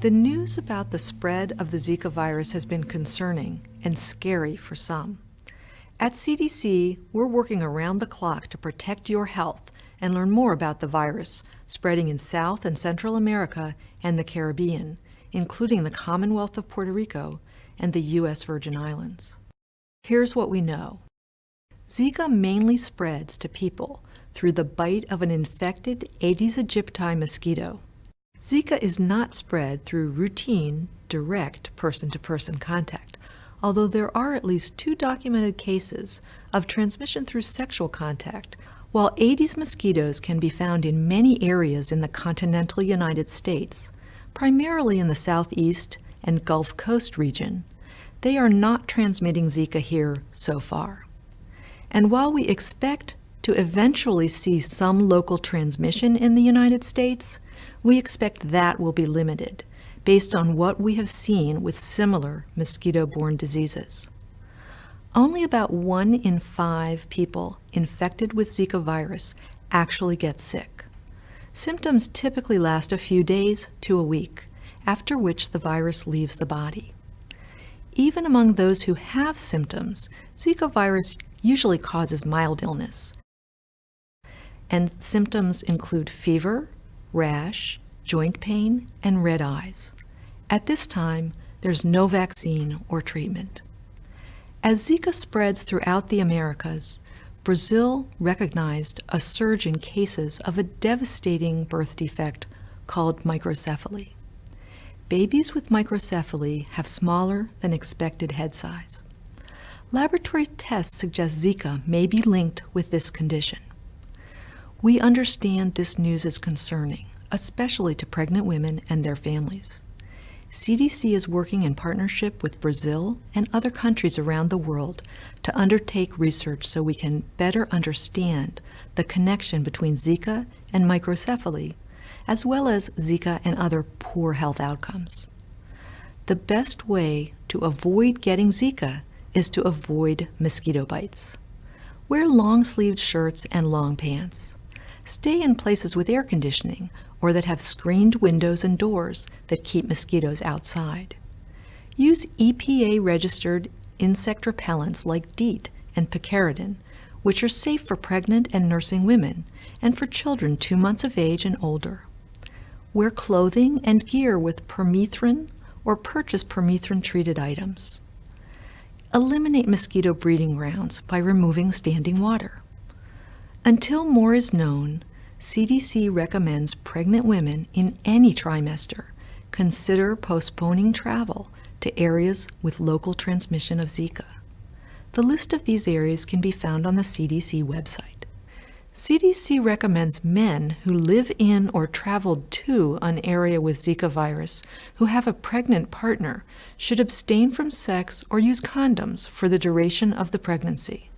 The news about the spread of the Zika virus has been concerning and scary for some. At CDC, we're working around the clock to protect your health and learn more about the virus spreading in South and Central America and the Caribbean, including the Commonwealth of Puerto Rico and the U.S. Virgin Islands. Here's what we know. Zika mainly spreads to people through the bite of an infected Aedes aegypti mosquito. Zika is not spread through routine, direct person-to-person contact, although there are at least 2 documented cases of transmission through sexual contact. While Aedes mosquitoes can be found in many areas in the continental United States, primarily in the southeast and Gulf Coast region, they are not transmitting Zika here so far. And while we expect to eventually see some local transmission in the United States, we expect that will be limited, based on what we have seen with similar mosquito-borne diseases. Only about 1 in 5 people infected with Zika virus actually get sick. Symptoms typically last a few days to a week, after which the virus leaves the body. Even among those who have symptoms, Zika virus usually causes mild illness, and symptoms include fever, rash, joint pain, and red eyes. At this time, there's no vaccine or treatment. As Zika spreads throughout the Americas, Brazil recognized a surge in cases of a devastating birth defect called microcephaly. Babies with microcephaly have smaller than expected head size. Laboratory tests suggest Zika may be linked with this condition. We understand this news is concerning, especially to pregnant women and their families. CDC is working in partnership with Brazil and other countries around the world to undertake research so we can better understand the connection between Zika and microcephaly, as well as Zika and other poor health outcomes. The best way to avoid getting Zika is to avoid mosquito bites. Wear long-sleeved shirts and long pants. Stay in places with air conditioning or that have screened windows and doors that keep mosquitoes outside. Use EPA-registered insect repellents like DEET and picaridin, which are safe for pregnant and nursing women and for children 2 months of age and older. Wear clothing and gear with permethrin or purchase permethrin-treated items. Eliminate mosquito breeding grounds by removing standing water. Until more is known, CDC recommends pregnant women in any trimester consider postponing travel to areas with local transmission of Zika. The list of these areas can be found on the CDC website. CDC recommends men who live in or traveled to an area with Zika virus who have a pregnant partner should abstain from sex or use condoms for the duration of the pregnancy.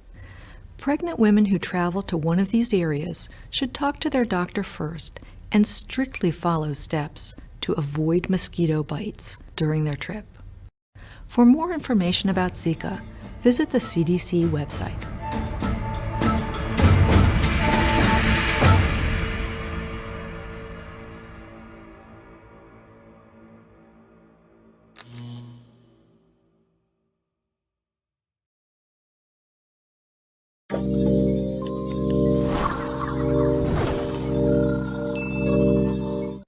Pregnant women who travel to one of these areas should talk to their doctor first and strictly follow steps to avoid mosquito bites during their trip. For more information about Zika, visit the CDC website.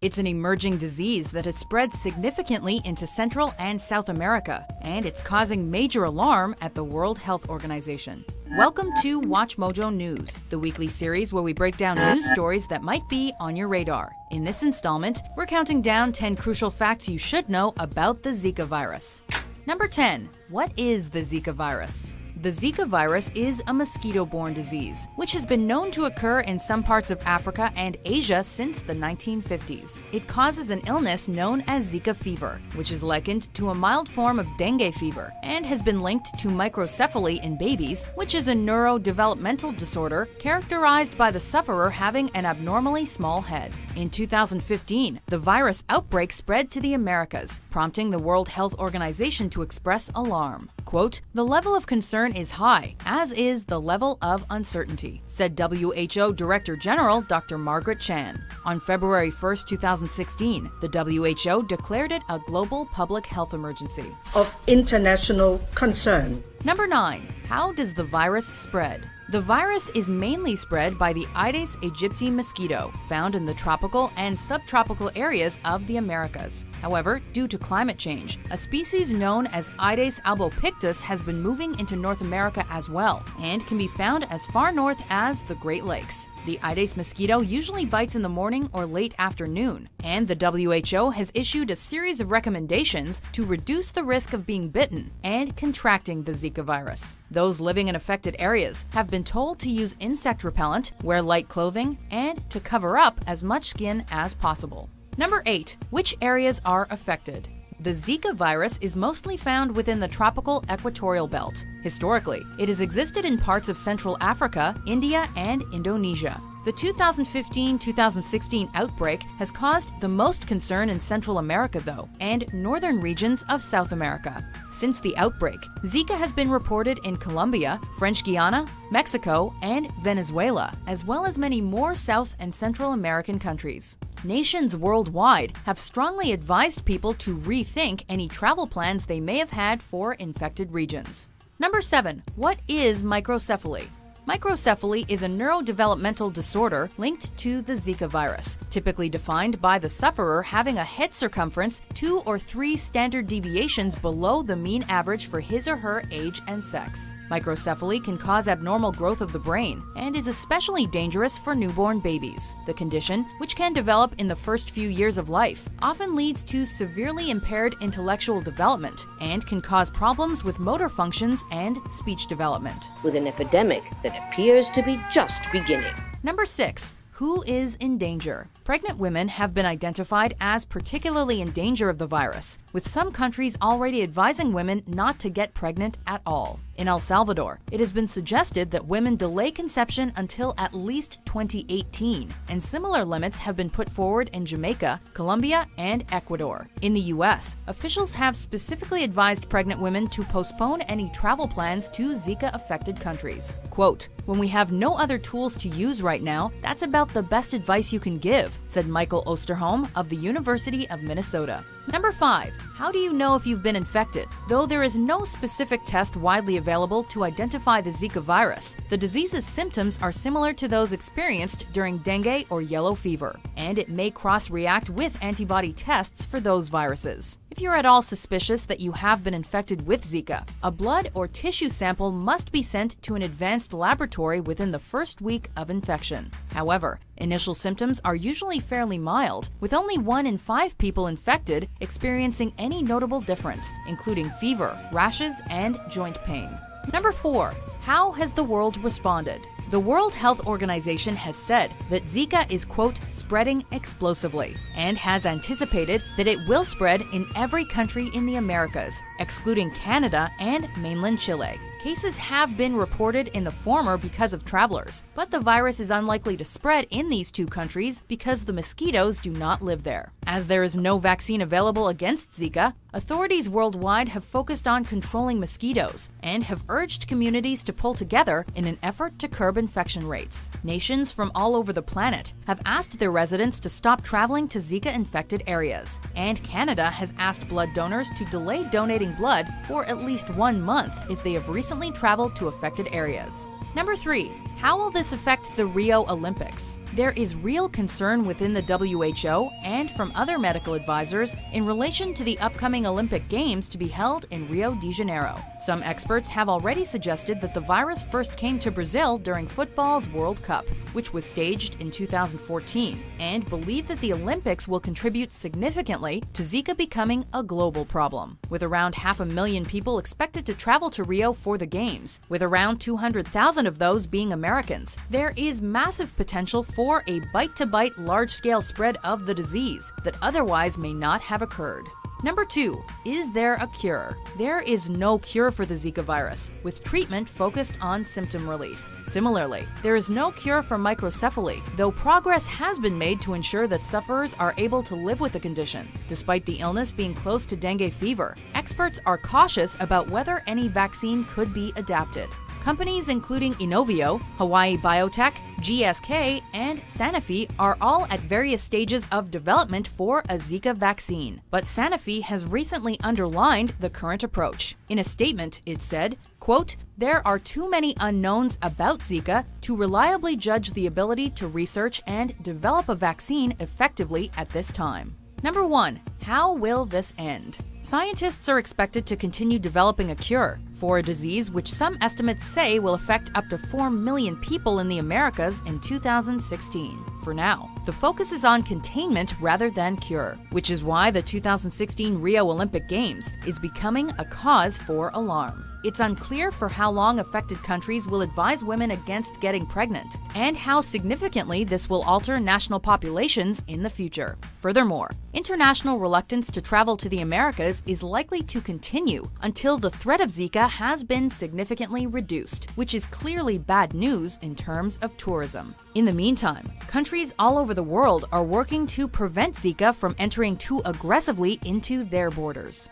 It's an emerging disease that has spread significantly into Central and South America, and it's causing major alarm at the World Health Organization. Welcome to Watch Mojo News, the weekly series where we break down news stories that might be on your radar. In this installment, we're counting down 10 crucial facts you should know about the Zika virus. Number 10. What is the Zika virus? The Zika virus is a mosquito-borne disease, which has been known to occur in some parts of Africa and Asia since the 1950s. It causes an illness known as Zika fever, which is likened to a mild form of dengue fever, and has been linked to microcephaly in babies, which is a neurodevelopmental disorder characterized by the sufferer having an abnormally small head. In 2015, the virus outbreak spread to the Americas, prompting the World Health Organization to express alarm. Quote, "The level of concern is high, as is the level of uncertainty," said WHO Director General Dr. Margaret Chan. On February 1, 2016, the WHO declared it a global public health emergency. Of international concern. Number 9. How does the virus spread? The virus is mainly spread by the Aedes aegypti mosquito, found in the tropical and subtropical areas of the Americas. However, due to climate change, a species known as Aedes albopictus has been moving into North America as well, and can be found as far north as the Great Lakes. The Aedes mosquito usually bites in the morning or late afternoon, and the WHO has issued a series of recommendations to reduce the risk of being bitten and contracting the Zika virus. Those living in affected areas have been told to use insect repellent, wear light clothing, and to cover up as much skin as possible. Number 8. Which areas are affected? The Zika virus is mostly found within the tropical equatorial belt. Historically, it has existed in parts of Central Africa, India, and Indonesia. The 2015-2016 outbreak has caused the most concern in Central America, though, and northern regions of South America. Since the outbreak, Zika has been reported in Colombia, French Guiana, Mexico, and Venezuela, as well as many more South and Central American countries. Nations worldwide have strongly advised people to rethink any travel plans they may have had for infected regions. Number 7. What is microcephaly? Microcephaly is a neurodevelopmental disorder linked to the Zika virus, typically defined by the sufferer having a head circumference 2 or 3 standard deviations below the mean average for his or her age and sex. Microcephaly can cause abnormal growth of the brain and is especially dangerous for newborn babies. The condition, which can develop in the first few years of life, often leads to severely impaired intellectual development and can cause problems with motor functions and speech development. With an epidemic that appears to be just beginning. Number 6. Who is in danger? Pregnant women have been identified as particularly in danger of the virus, with some countries already advising women not to get pregnant at all. In El Salvador, it has been suggested that women delay conception until at least 2018, and similar limits have been put forward in Jamaica, Colombia, and Ecuador. In the U.S., officials have specifically advised pregnant women to postpone any travel plans to Zika-affected countries. Quote, "When we have no other tools to use right now, that's about the best advice you can give," said Michael Osterholm of the University of Minnesota. Number 5. How do you know if you've been infected? Though there is no specific test widely available to identify the Zika virus, the disease's symptoms are similar to those experienced during dengue or yellow fever, and it may cross-react with antibody tests for those viruses. If you're at all suspicious that you have been infected with Zika, a blood or tissue sample must be sent to an advanced laboratory within the first week of infection. However, initial symptoms are usually fairly mild, with only 1 in 5 people infected experiencing any notable difference, including fever, rashes, and joint pain. Number 4. How has the world responded? The World Health Organization has said that Zika is, quote, "spreading explosively," and has anticipated that it will spread in every country in the Americas, excluding Canada and mainland Chile. Cases have been reported in the former because of travelers, but the virus is unlikely to spread in these two countries because the mosquitoes do not live there. As there is no vaccine available against Zika, authorities worldwide have focused on controlling mosquitoes and have urged communities to pull together in an effort to curb infection rates. Nations from all over the planet have asked their residents to stop traveling to Zika-infected areas, and Canada has asked blood donors to delay donating blood for at least 1 month if they have recently traveled to affected areas. Number 3. How will this affect the Rio Olympics? There is real concern within the WHO and from other medical advisors in relation to the upcoming Olympic Games to be held in Rio de Janeiro. Some experts have already suggested that the virus first came to Brazil during football's World Cup, which was staged in 2014, and believe that the Olympics will contribute significantly to Zika becoming a global problem. With around 500,000 people expected to travel to Rio for the Games, with around 200,000 of those being Americans, there is massive potential for for a bite-to-bite large-scale spread of the disease that otherwise may not have occurred. Number 2, is there a cure? There is no cure for the Zika virus, with treatment focused on symptom relief. Similarly, there is no cure for microcephaly, though progress has been made to ensure that sufferers are able to live with the condition. Despite the illness being close to dengue fever, experts are cautious about whether any vaccine could be adapted. Companies including Inovio, Hawaii Biotech, GSK, and Sanofi are all at various stages of development for a Zika vaccine. But Sanofi has recently underlined the current approach. In a statement, it said, quote, "There are too many unknowns about Zika to reliably judge the ability to research and develop a vaccine effectively at this time." Number 1, how will this end? Scientists are expected to continue developing a cure for a disease which some estimates say will affect up to 4 million people in the Americas in 2016. For now, the focus is on containment rather than cure, which is why the 2016 Rio Olympic Games is becoming a cause for alarm. It's unclear for how long affected countries will advise women against getting pregnant, and how significantly this will alter national populations in the future. Furthermore, international reluctance to travel to the Americas is likely to continue until the threat of Zika has been significantly reduced, which is clearly bad news in terms of tourism. In the meantime, countries all over the world are working to prevent Zika from entering too aggressively into their borders.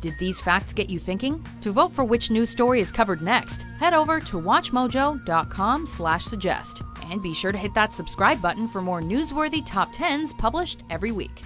Did these facts get you thinking? To vote for which news story is covered next, head over to watchmojo.com/suggest. And be sure to hit that subscribe button for more newsworthy top 10s published every week.